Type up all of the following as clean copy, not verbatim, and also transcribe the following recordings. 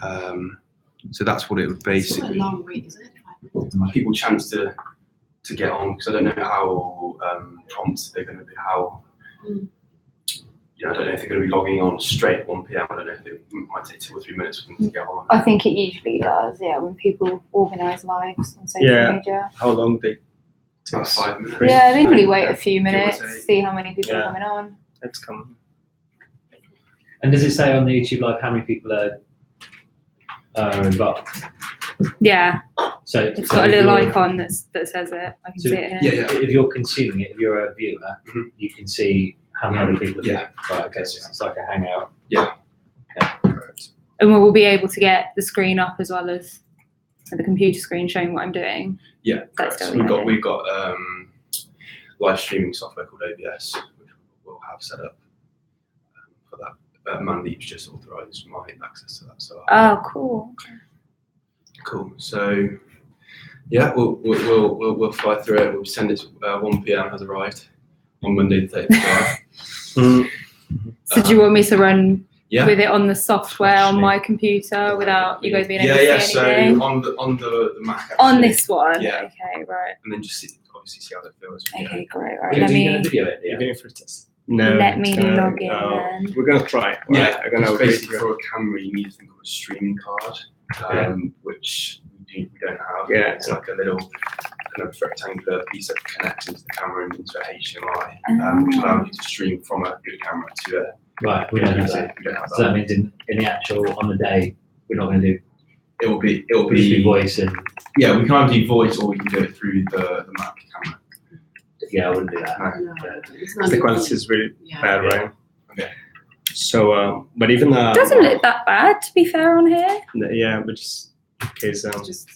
So that's what it would basically. It's quite a long read, isn't it? People chance to get on, because I don't know how prompt they're going to be. How I don't know if they're going to be logging on straight at 1 p.m. I don't know if it might take 2 or 3 minutes for them to get on. I think it usually does. Yeah, when people organise lives on social media. How long they? About 5 minutes. Yeah, they probably wait a few minutes, see how many people are coming on. It's coming. And does it say on the YouTube Live how many people are involved? Yeah. So it's got a little icon that says it. I can see it here. Yeah. If you're consuming it, if you're a viewer, you can see how many other people are Yeah. Right, okay, so it's like a hangout. Yeah. Okay. Correct. And we'll be able to get the screen up as well as the computer screen showing what I'm doing. Yeah. That's Correct. still We've got live streaming software called OBS, which we'll have set up for that. Mandeep's just authorised my access to that. So. Oh, cool. Cool. So, yeah, we'll fly through it. We'll send it. 1 p.m. has arrived on Monday the 30th of July. So do you want me to run Yeah. with it on the software on my computer without you guys being able to see anything? So on the Mac. Actually, On this one. Yeah. Okay, right. And then just obviously see how that feels. Okay, great. Right. Are Let you going me to video it? Yeah. You're going for a test. No. let me log in then. We're gonna try. Yeah. We're gonna Basically, for a camera, you need a thing called a streaming card, which we don't have. Yeah. It's like a little kind of rectangular piece that connects into the camera and into a HDMI, which allows you to stream from a good camera to a. Right, we don't have that. We don't have So that means in the actual, on the day, we're not going to do It will be voice and... Yeah, we can either do voice or we can do it through the Mac camera. Yeah, I wouldn't do that. No. No, it's not the quality is really bad, right? Okay. So, but even It doesn't look that bad, to be fair, on here. yeah, but just in case just,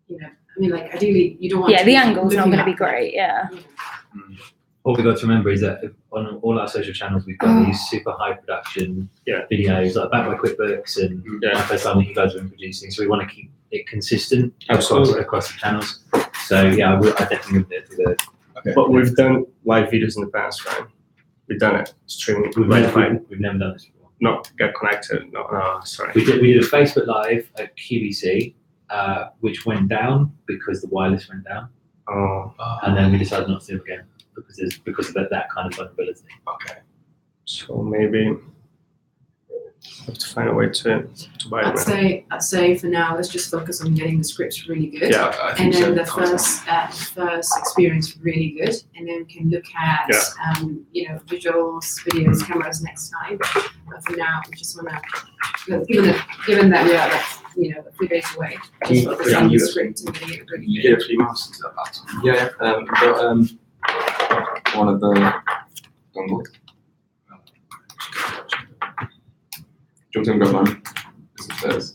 I mean, like, ideally, you don't want Yeah, to the be angle's not looking going to be at- great, yeah. All we've got to remember is that on all our social channels, we've got these super high production videos, like Back by QuickBooks and my first time that you guys have been producing. So we want to keep it consistent across the channels. So yeah, I definitely would do it through Okay. But we've done live videos in the past, right? We've done it streaming. We've never done this before. Not get connected. No, sorry. We did a Facebook Live at QVC, which went down because the wireless went down, and then we decided not to do it again because of that kind of vulnerability. Okay. So maybe have to find a way to buy it. I'd say for now, let's just focus on getting the scripts really good. Yeah, I And think then so. the first experience really good, and then we can look at visuals, videos, cameras next time. But for now, we just want to, given that we are a few days away, just focus on the script and getting it really You good. get a few mouse into that laptop. Yeah, got one of the dongles. Do you want to grab mine? It's upstairs.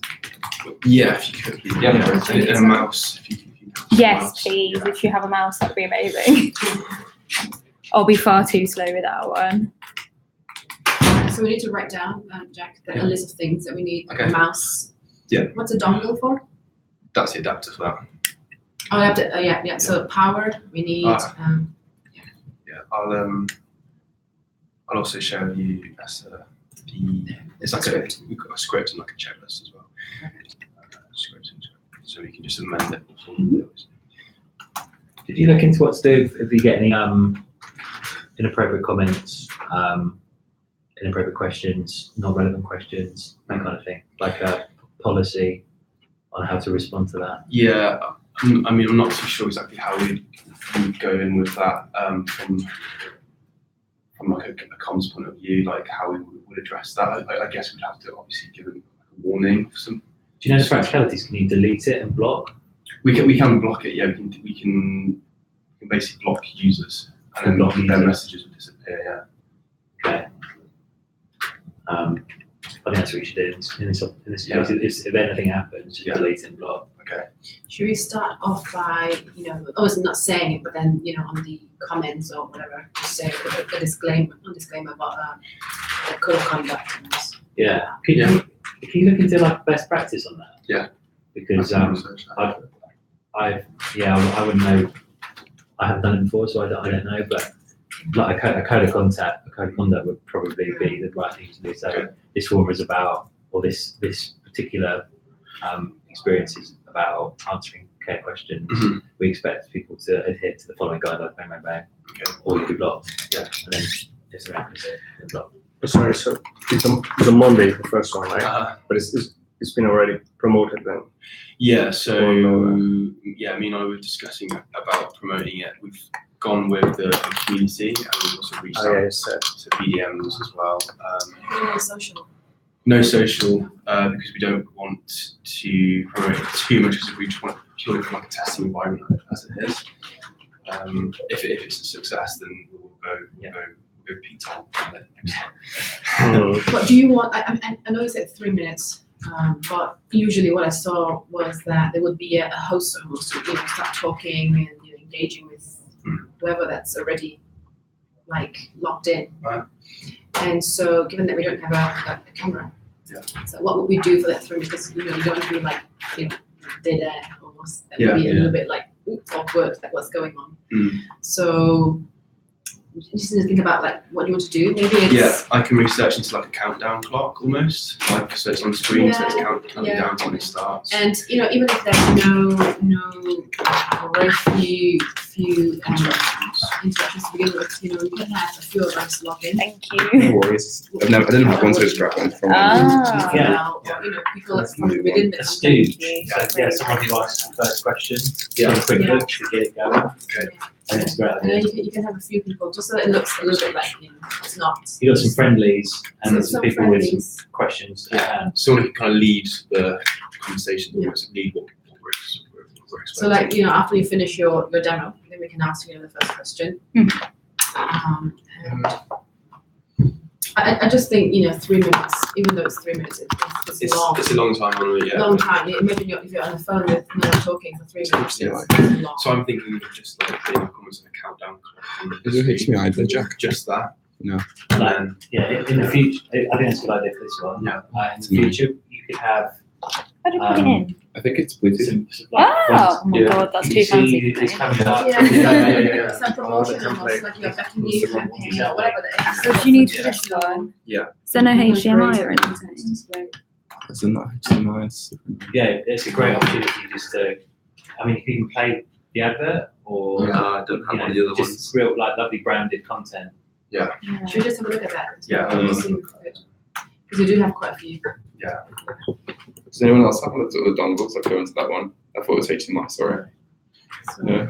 Yeah, if you could. Yeah, And a mouse. If you have a Yes, mouse. please. If you have a mouse, that'd be amazing. I'll be far too slow without one. So we need to write down, Jack, a list of things that we need. Like Okay. a mouse. Yeah. What's a dongle for? That's the adapter for that. Oh, I have to, yeah. So powered, we need. Yeah, I'll also show you it's like we've got a script and like a checklist as well. So we can just amend it before we do it. Did you look into what to do if you get any inappropriate comments, inappropriate questions, not relevant questions, that kind of thing, like a policy on how to respond to that? Yeah, I mean, I'm not too sure exactly how we'd go in with that from like a comms point of view, like how we would address that. I guess we'd have to obviously give them a warning for some. Do you know the practicalities? Can you delete it and block? We can block it. Yeah, we can basically block users, and then Block their users. messages would disappear. Yeah. Okay. I think that's what you should do in this Yeah. case. If anything happens, just delete and block. Okay. Should we start off by, obviously not saying it, but then, on the comments or whatever, just say a disclaimer about the code of conduct. Yeah. Can you look into like best practice on that? Yeah. Because I wouldn't know. I haven't done it before, so I don't know. But like a code of conduct would probably be the right thing to do. So this forum is about, or this particular experiences about answering care questions, we expect people to adhere to the following guidelines: bang, bang, bang, or you could block. Yeah. And then just around the block. Sorry, so it's a Monday, the first one, right? But it's been already promoted then. Yeah, so yeah, me and I were discussing about promoting it. We've gone with the community, and we've also reached out to BDMs as well. Social. No social, because we don't want to promote it too much, because we just want it purely from like a testing environment as it is. If it's a success, then we'll go Pete on it next time. But do you want? I know you said 3 minutes. But usually what I saw was that there would be a host who would start talking and engaging with whoever that's already like locked in. Right. And so given that we don't have a camera, so what would we do for that 3 minutes? Because you don't want to be like dead air almost. That would be a little bit like awkward, like what's going on. So you just need to think about like what you want to do. Maybe it's I can research into like a countdown clock almost, like so it's on screen, so it's counting down to when it starts. And even if there's no very few interactions to begin with, you can have a few of us log in. Thank you. No worries. I didn't have one to distract them from. People from within the Let's company. do. So someone who asks the first question, a quick look to get it going. Okay. And it's great. And then you can have a few people just so that it looks a little bit like it's not. You got some friendlies and So some people with friendlies. some questions. Someone who kind of leads the conversation, almost lead what we're So like after you finish your demo, then we can ask you the first question. And I just think 3 minutes, even though it's 3 minutes, it's long. It's a long time, Long time. Imagine if you're on the phone with talking for 3 minutes. Yeah. It's long. So I'm thinking of just like doing almost like a countdown clock. Is it HDMI there, Jack? Just that. No. And then In the future, I think that's a good idea for this one. Yeah. In the future, you could have How do you put it in? I think it's Bluetooth. some Oh my god, that's too fancy. It's coming up. Yeah. Some promotion almost like your new campaign or whatever that is. So do you need for this one? Yeah. Is there no HDMI or anything? It's not HDMI. It's Yeah, it's a great opportunity just to. I mean, if you can play the advert or I don't have one of the other just ones. real lovely branded content. Should we just have a look at that? Yeah. Because we do have quite a few. Does anyone else have looked at the dongles that go into that one? I thought it was HDMI, sorry. So, Yeah.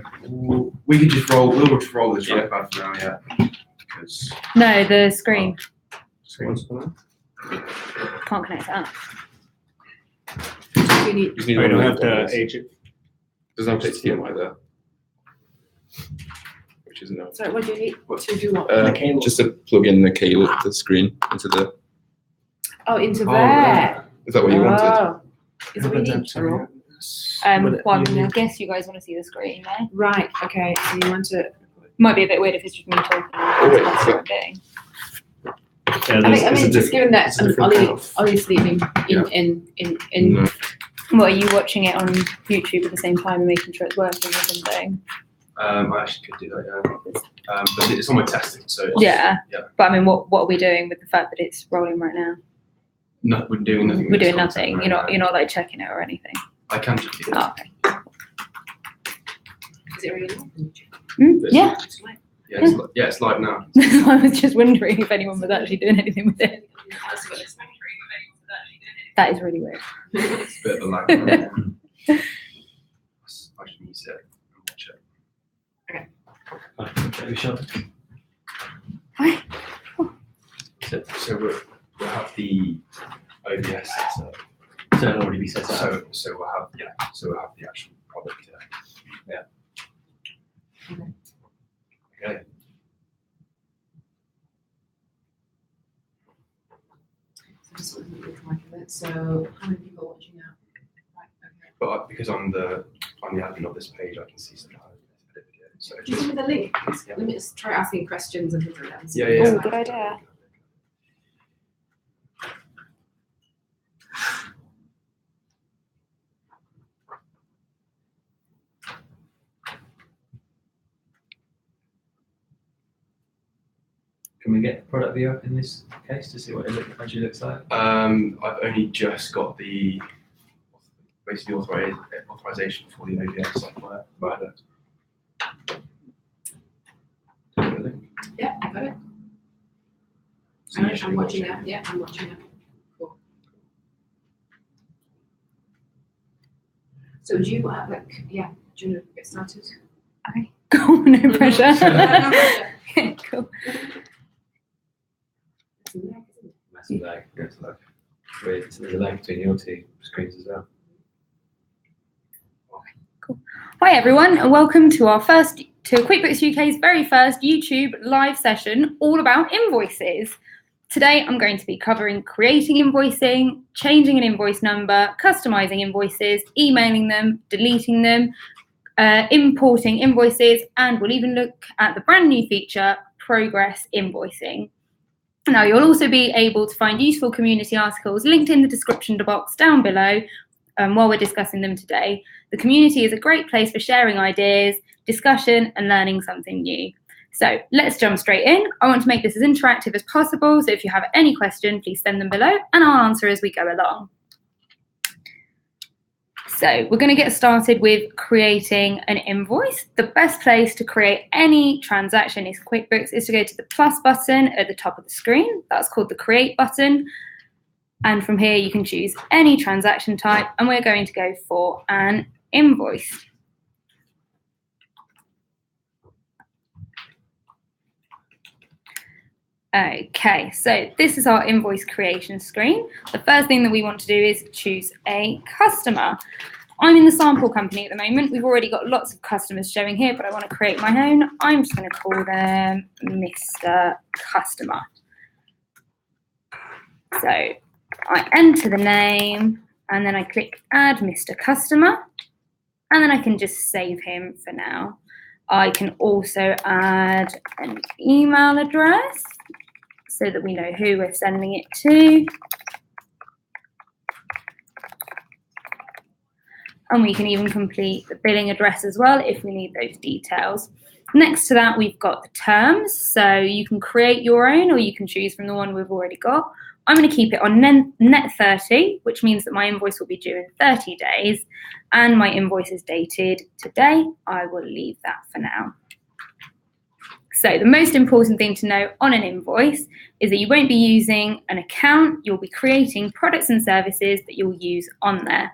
We could just roll. We'll just roll this right back for now, because No, the screen. Screens for that? Can't connect it up. we need. You just need I one don't of have the the dongles. agent. Does that have HDMI there? Which is no. Sorry, what do you need to do what? Just to plug in the cable to the screen into the. Into there. Is that what you wanted? Oh. Is it really need? Well, I guess you guys want to see the screen, no? Right. Okay. So you want to? Might be a bit weird if it's just me talking. wait, That's what I'm doing. I mean, just given that Ollie's sleeping in. No. What, are you watching it on YouTube at the same time and making sure it's working or something? I actually could do that, yeah. But it's on my testing, so it's, Yeah. Yeah. But I mean, what are we doing with the fact that it's rolling right now? No, we're doing nothing. We're with doing this content nothing. right You're now. not like checking it or anything. I can check it. Oh, okay. Is it really on YouTube? Yeah. It's live now. I was just wondering if anyone was actually doing anything with it. That is really weird. It's a bit of a lag. I should use it and watch it. Hi. So we'll have the OBS set up. So it'll already be set up. So we'll have the actual product here. Okay. So how many people are watching now? Right. Okay. But because on the admin of this page, I can see some edit video. So Can you send me the link? Let me just try asking questions and things like that. Yeah. Oh, good idea. Can Can we get the product view up in this case to see what it actually looks like? I've only just got the basically authorization for the OBS software. Right. Yeah, I got it. So you should I'm be watching that. Yeah, I'm watching that. Cool. So do you want like do you want to get started? Okay. Cool, no pressure. Cool. Massive lag. There's a lag between your two screens as well. Hi everyone, and welcome to QuickBooks UK's very first YouTube live session all about invoices. Today I'm going to be covering creating invoicing, changing an invoice number, customizing invoices, emailing them, deleting them, importing invoices, and we'll even look at the brand new feature, progress invoicing. Now you'll also be able to find useful community articles linked in the description box down below while we're discussing them today. The community is a great place for sharing ideas, discussion, and learning something new. So let's jump straight in. I want to make this as interactive as possible, so if you have any question, please send them below and I'll answer as we go along. So we're going to get started with creating an invoice. The best place to create any transaction in QuickBooks is to go to the plus button at the top of the screen. That's called the Create button. And from here you can choose any transaction type, and we're going to go for an invoice. Okay, so this is our invoice creation screen. The first thing that we want to do is choose a customer. I'm in the sample company at the moment. We've already got lots of customers showing here, but I want to create my own. I'm just going to call them Mr. Customer. So I enter the name and then I click Add Mr. Customer, and then I can just save him for now. I can also add an email address so that we know who we're sending it to. And we can even complete the billing address as well if we need those details. Next to that, we've got the terms. So you can create your own or you can choose from the one we've already got. I'm going to keep it on net 30, which means that my invoice will be due in 30 days. And my invoice is dated today. I will leave that for now. So the most important thing to know on an invoice is that you won't be using an account. You'll be creating products and services that you'll use on there.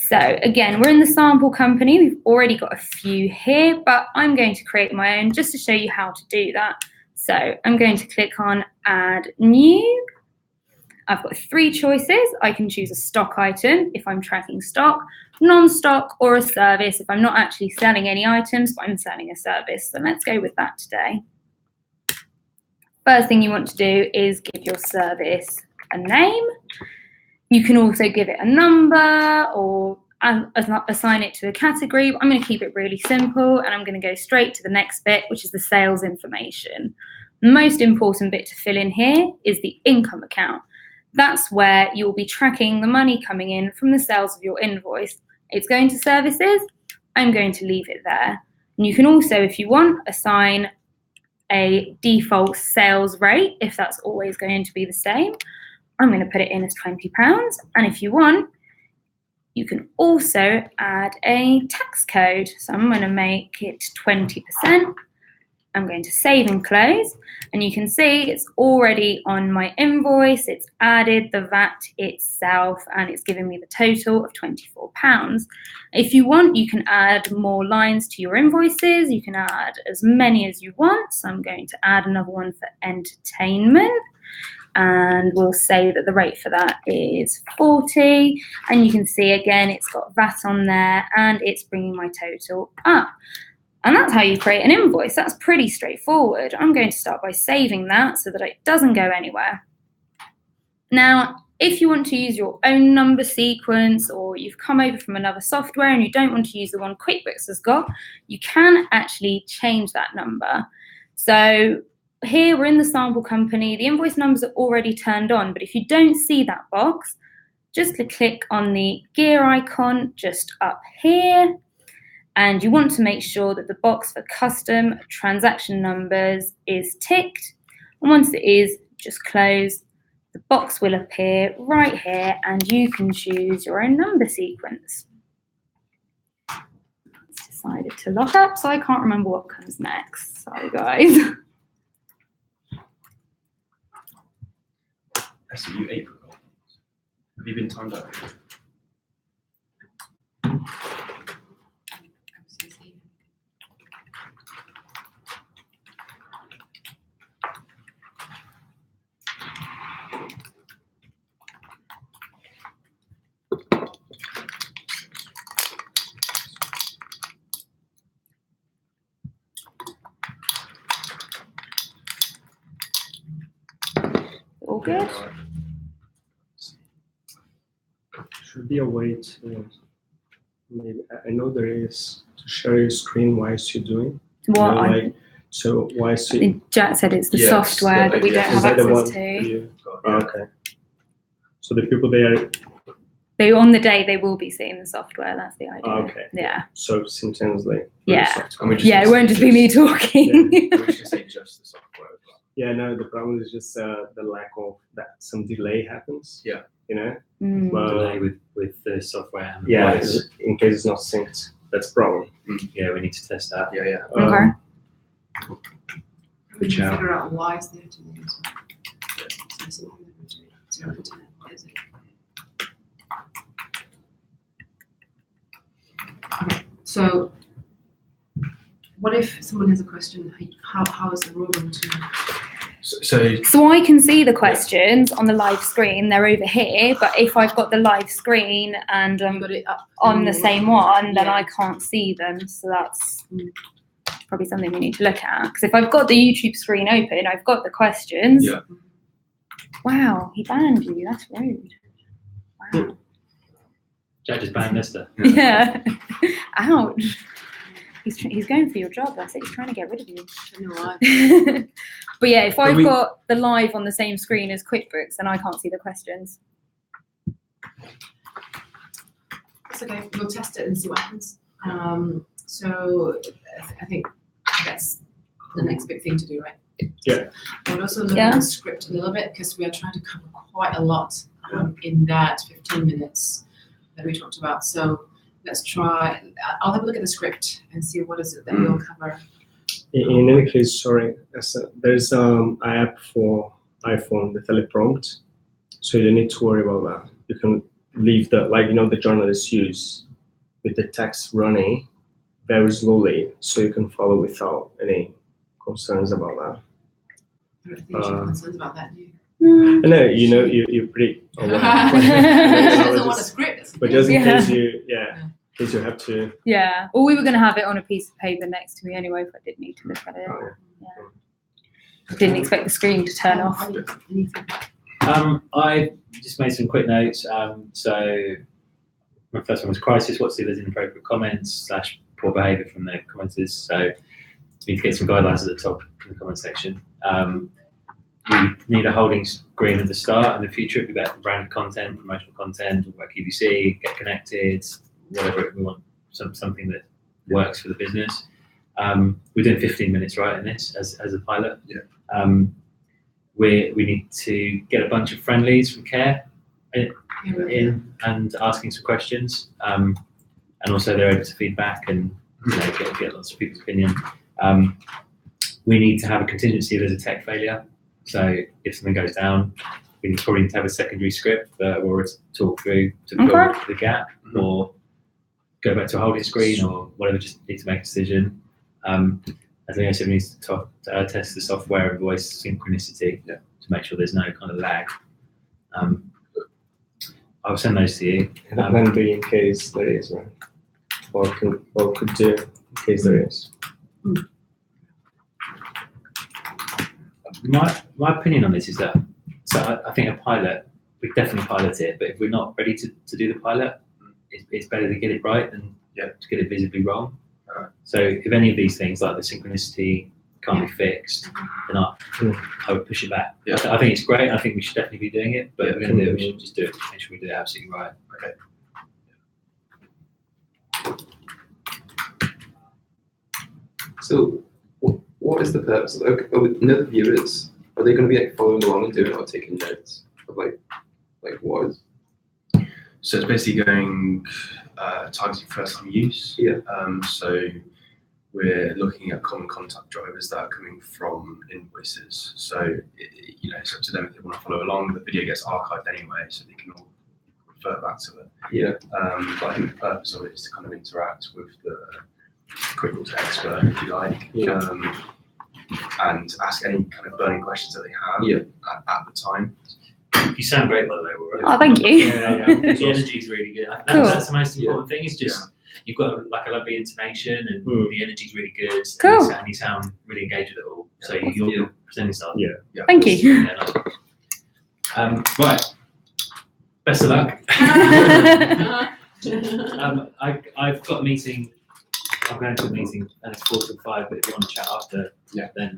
So again, we're in the sample company. We've already got a few here, but I'm going to create my own just to show you how to do that. So I'm going to click on Add New. I've got 3 choices. I can choose a stock item if I'm tracking stock, non-stock, or a service if I'm not actually selling any items, but I'm selling a service. So let's go with that today. First thing you want to do is give your service a name. You can also give it a number or assign it to a category. I'm going to keep it really simple and I'm going to go straight to the next bit, which is the sales information. The most important bit to fill in here is the income account. That's where you'll be tracking the money coming in from the sales of your invoice. It's going to services. I'm going to leave it there. And you can also, if you want, assign a default sales rate if that's always going to be the same. I'm going to put it in as £20. And if you want, you can also add a tax code. So I'm going to make it 20%. I'm going to save and close. And you can see it's already on my invoice. It's added the VAT itself and it's giving me the total of £24. If you want, you can add more lines to your invoices. You can add as many as you want. So I'm going to add another one for entertainment. And we'll say that the rate for that is 40. And you can see again, it's got VAT on there and it's bringing my total up. And that's how you create an invoice. That's pretty straightforward. I'm going to start by saving that so that it doesn't go anywhere. Now, if you want to use your own number sequence or you've come over from another software and you don't want to use the one QuickBooks has got, you can actually change that number. So here we're in the sample company. The invoice numbers are already turned on, but if you don't see that box, just click on the gear icon just up here. And you want to make sure that the box for custom transaction numbers is ticked. And once it is, just close. The box will appear right here and you can choose your own number sequence. It's decided to lock up, so I can't remember what comes next. Sorry, guys. I see you April. Have you been timed out? All good? Should be a way to maybe I know there is to share your screen whilst you're doing. What? Like, so whilst you Jack said it's the Yes, software that we don't is have that the access one to. you, okay. So the people there On the day they will be seeing the software. That's the idea. okay. Yeah. So sometimes like Yeah. And we just Yeah, it won't just be me talking. We should say just the software as well. Yeah, no, the problem is just the lack of that some delay happens. Yeah. You know? Mm. Well, Delay with the software and the yeah, voice. in case it's not synced. That's a problem. Yeah, we need to test that. Yeah, yeah. Okay. We Good can job. figure out why it's there today as well. So, internet, is it? Okay, so what if someone has a question? How is the rule going to? So I can see the questions on the live screen. They're over here, but if I've got the live screen and You got it up on the same one, then Yeah. I can't see them. So that's probably something we need to look at. Because if I've got the YouTube screen open, I've got the questions. Yeah. Wow, he banned you. That's rude. Wow. Jack just banned Mister. Yeah. Ouch. He's going for your job. That's it. He's trying to get rid of you. I don't know why. But yeah, if I've we- got the live on the same screen as QuickBooks, then I can't see the questions. It's okay. We'll test it and see what happens. So I think that's the next big thing to do, right? Yeah. I would also look Yeah. at the script a little bit because we are trying to cover quite a lot in that 15 minutes that we talked about. So let's try. I'll have a look at the script and see what is it that we'll cover. In any case, sorry, there's an app for iPhone, the teleprompt, so you don't need to worry about that. You can leave the journalists use with the text running very slowly, so you can follow without any concerns about that. I don't think you should have concerns about that, do you? And then you're pretty aware. She doesn't want a script. But just in Yeah. case in case you have to. Yeah. Well, we were going to have it on a piece of paper next to me anyway if I did need to look at it. Oh, I didn't expect the screen to turn off. I just made some quick notes. So my first one was crisis. What's the inappropriate comments / poor behaviour from the commenters? So we need to get some guidelines at the top in the comment section. We need a holding screen at the start. In the future, it'd be about branded content, promotional content, talk about QVC, get connected, whatever we want, something that works for the business. We're doing 15 minutes right in this as a pilot. Yeah. We need to get a bunch of friendlies from Care in and asking some questions, and also they're able to feedback and get lots of people's opinion. We need to have a contingency if there's a tech failure. So if something goes down, we probably need to have a secondary script or talk through to fill the gap, or go back to a holding screen or whatever. Just need to make a decision. As I said, we need to test the software and voice synchronicity to make sure there's no kind of lag. I'll send those to you. And a plan B in case there is, right? Or could do in case there is. My opinion on this is that, so I think a pilot, we definitely pilot it, but if we're not ready to do the pilot, it's better to get it right than to get it visibly wrong. So if any of these things like the synchronicity can't be fixed, then I would push it back. Yeah. I think it's great. I think we should definitely be doing it, but if we're going to do it, we should just do it. Make sure we do it absolutely right. Okay. So, what is the purpose? The viewers Are they going to be like following along and doing it or taking notes of like what is? So it's basically going targeting first time use. Yeah. So we're looking at common contact drivers that are coming from Invoices. So it's up to them if they want to follow along. The video gets archived anyway, so they can all refer back to it. Yeah. But I think the purpose of it is to kind of interact with the QuickBooks expert, if you like, and ask any kind of burning questions that they have at the time. You sound great, by the way, Laura. Oh, thank you. Yeah. The energy is really good. Cool. That's the most important thing. Is just you've got like a lovely intonation, and the energy's really good. Cool. And you sound really engaged with it all. So you're presenting stuff. Yeah. Thank you. Yeah, nice. Right. Best of luck. I've got a meeting. I'm going to a meeting and it's 4 to 5. But if you want to chat after, then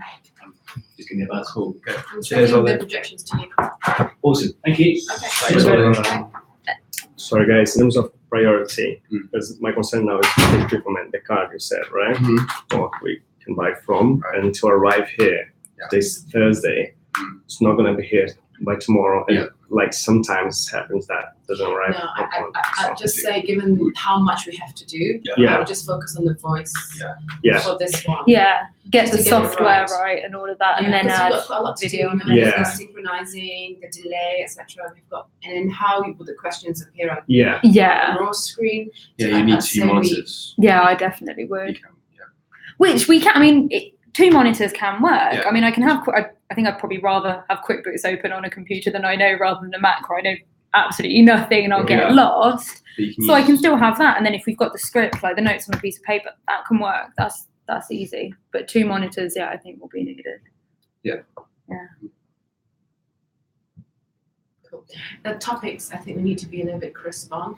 just give me a buzz. Cool. Okay. I'm Cheers, sending the Ollie. projections to you. Awesome. Thank you. Okay. Thanks, Ollie. Sorry guys, in terms of priority, because my concern now is to take people the card you said, right? Or we can buy from, and to arrive here this Thursday, it's not gonna be here by tomorrow. And like sometimes happens that doesn't arrive. No, I just say, given how much we have to do, I would just focus on the voice for this one. Yeah, get the Just to get it software right. right and all of that, and then because add we've got quite a lot to video. do. You know, Yeah. the synchronizing, the delay, etc. We've got, and then how you put the questions appear on Yeah. Yeah, the raw screen. Yeah, you need I'd 2 say monitors. yeah, I definitely You would. can, Which we can. I mean, 2 monitors can work. Yeah. I mean, I can have. I think I'd probably rather have QuickBooks open on a computer than I know rather than a Mac where I know absolutely nothing and I'll get lost. But you can So I use- can still have that, and then if we've got the script, like the notes on a piece of paper, that can work. That's easy. But 2 monitors, I think will be needed. Cool. The topics, I think we need to be a little bit crisp on.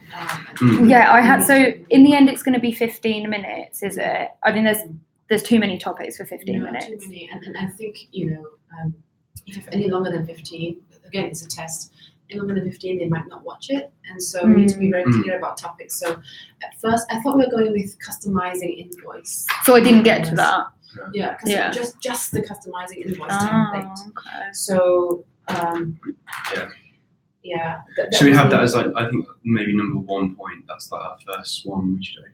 Yeah, I had. So in the end, it's going to be 15 minutes, is it? I mean, there's too many topics for 15 minutes. Too many, and I think if it's any longer than 15, again, it's a test. Any longer than 15, they might not watch it, and so we need to be very clear about topics. So at first, I thought we were going with customizing invoice. So I didn't get to that. Yeah, just the customizing invoice Oh, template. okay. So Should we have that as like, I think maybe number 1 point? That's like our first one we should do.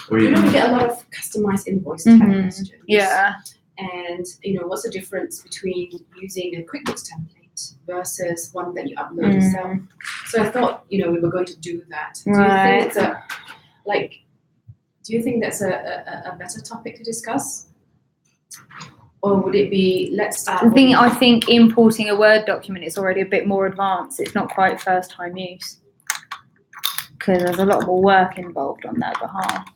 Or we even, get a lot of customized invoice type questions. Yeah. And what's the difference between using a QuickBooks template versus one that you upload yourself? So I thought we were going to do that. Right. Do you think that's a better topic to discuss? Or would it be, let's start I think importing a Word document is already a bit more advanced. It's not quite first time use because there's a lot more work involved on their behalf.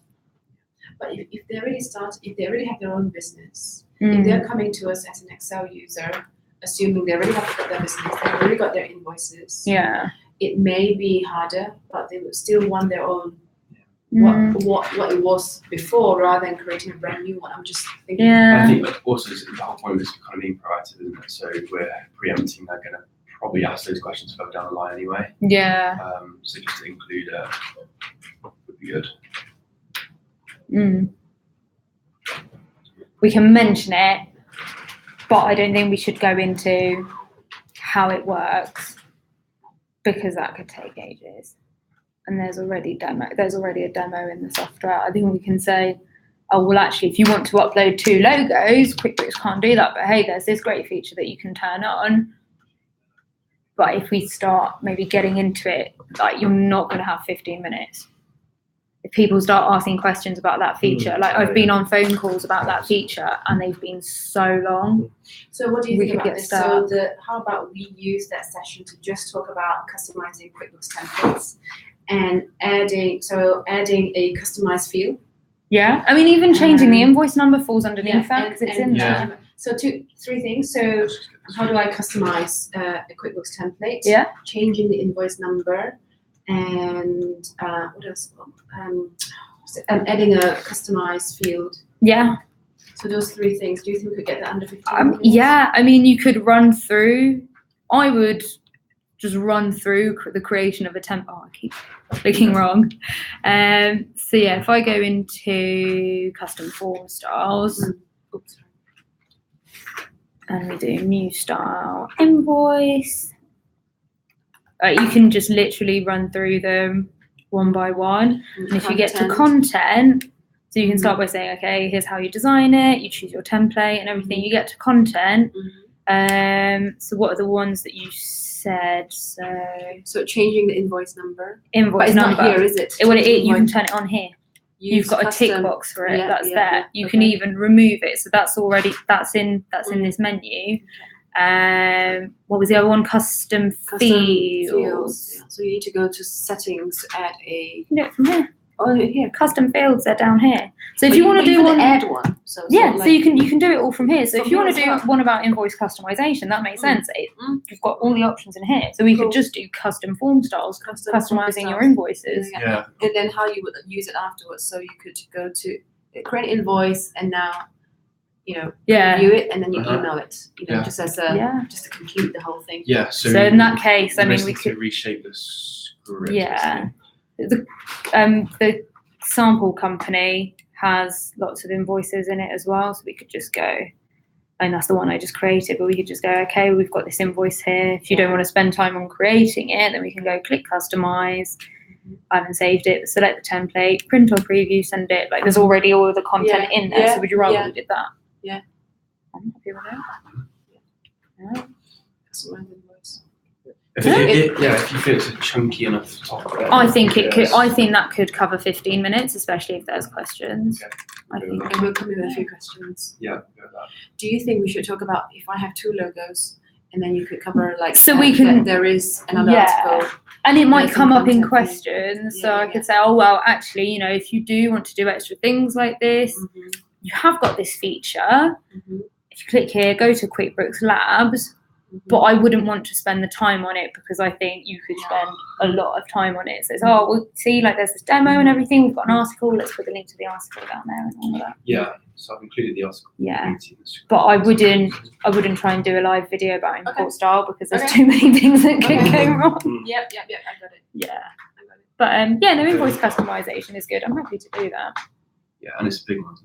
But if they already have their own business, if they're coming to us as an Excel user, assuming they already have got their business, they've already got their invoices, it may be harder, but they would still want their own what it was before rather than creating a brand new one. I'm just thinking. I think that also the whole point is kind of being proactive, isn't it? So we're preempting they're going to probably ask those questions further down the line anyway. Yeah. So just to include would be good. We can mention it, but I don't think we should go into how it works because that could take ages. And there's already a demo in the software. I think we can say, oh, well, actually, if you want to upload 2 logos, QuickBooks can't do that. But hey, there's this great feature that you can turn on. But if we start maybe getting into it, like you're not going to have 15 minutes. If people start asking questions about that feature, like I've been on phone calls about that feature and they've been so long. So what do you We think could about get this? started. So how about we use that session to just talk about customizing QuickBooks templates and adding a customized field? Yeah, I mean, even changing the invoice number falls underneath that because it's in there. So 3 things. So how do I customize a QuickBooks template? Yeah. Changing the invoice number and what else? Adding a customized field. Yeah. So those 3 things. Do you think we could get that under 15 minutes? Yeah, I mean, you could run through. I would just run through the creation of a template. Oh, I keep clicking wrong. So yeah, if I go into custom form styles, And we do new style invoice. You can just literally run through them one by one. And if you get to content, so you can start by saying, okay, here's how you design it, you choose your template and everything. You get to content. So what are the ones that you said? So changing the invoice number. Invoice But it's number. not here, is it? You can turn it on here. You've got a tick box for it. That's there. You can even remove it. So that's already in this menu. What was the other one? Custom fields. Yeah. So you need to go to settings, add a. You can do it from here. Oh, here. Custom fields are down here. So if you want to do one, add one. So you can do it all from here. So From if you want to here do as well. one about invoice customization, that makes sense. You've got all the options in here. So we could just do custom form styles, customizing your invoices. Yeah. And then how you would use it afterwards. So you could go to create an invoice and now, review it and then you email it. Just as just to complete the whole thing. Yeah. So in that case, I mean, we could reshape the script. Yeah. The sample company has lots of invoices in it as well, so we could just go, and that's the one I just created, but we could just go, okay, we've got this invoice here. If you don't want to spend time on creating it, then we can go click customize. I haven't saved it, select the template, print or preview, send it. Like there's already all of the content in there, so would you rather we did that? Yeah. I'm happy with that. Yeah. Customize invoice. If you feel it's a chunky enough topic. I think it could. I think that could cover 15 minutes, especially if there's questions. Okay. I think. And we'll come in with a few questions. Yeah. Do you think we should talk about if I have 2 logos, and then you could cover like So we can- that there is another article. And it might There's come some up in content questions. So Yeah, I could say, oh well, actually, if you do want to do extra things like this, you have got this feature. If you click here, go to QuickBooks Labs. But I wouldn't want to spend the time on it because I think you could spend a lot of time on it. So it's, well, see, like there's this demo and everything. We've got an article. Let's put the link to the article down there and all of that. Yeah. So I've included the article. Yeah. But I wouldn't try and do a live video about import style because there's too many things that could go wrong. Yep, I got it. Yeah. I got it. But invoice customization is good. I'm happy to do that. Yeah, and it's a big one.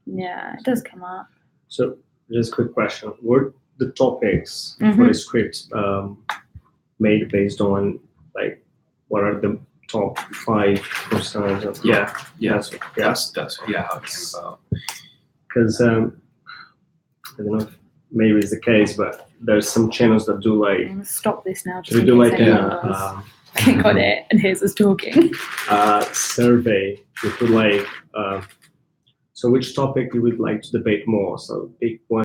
Yeah, it does come up. So just a quick question. Were the topics for Mhm. the script made based on like what are the top 5 personas of Yeah. That's How it came about. because I don't know if maybe it's the case, but there's some channels that do I'm like gonna stop this now. Just we in do case like anyone else. Got it. And here's us talking. survey. We put like so which topic you would like to debate more? So pick one.